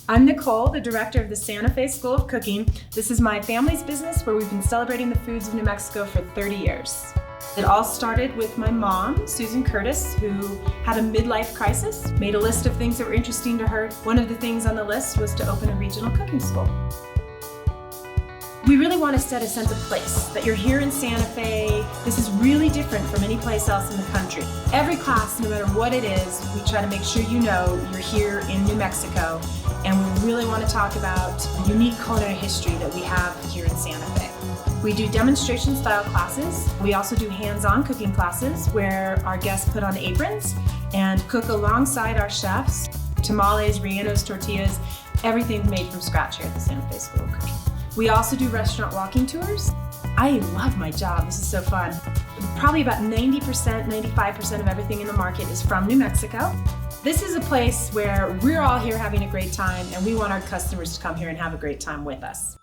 I'm Nicole, the director of the Santa Fe School of Cooking. This is my family's business where we've been celebrating the foods of New Mexico for 30 years. It all started with my mom, Susan Curtis, who had a midlife crisis, made a list of things that were interesting to her. One of the things on the list was to open a regional cooking school. We really want to set a sense of place, that you're here in Santa Fe. This is really different from any place else in the country. Every class, no matter what it is, we try to make sure you know you're here in New Mexico, and we really want to talk about the unique culinary history that we have here in Santa Fe. We do demonstration style classes. We also do hands-on cooking classes where our guests put on aprons and cook alongside our chefs. Tamales, rellenos, tortillas, everything's made from scratch here at the Santa Fe School of Cooking. We also do restaurant walking tours. I love my job, this is so fun. Probably about 90%, 95% of everything in the market is from New Mexico. This is a place where we're all here having a great time, and we want our customers to come here and have a great time with us.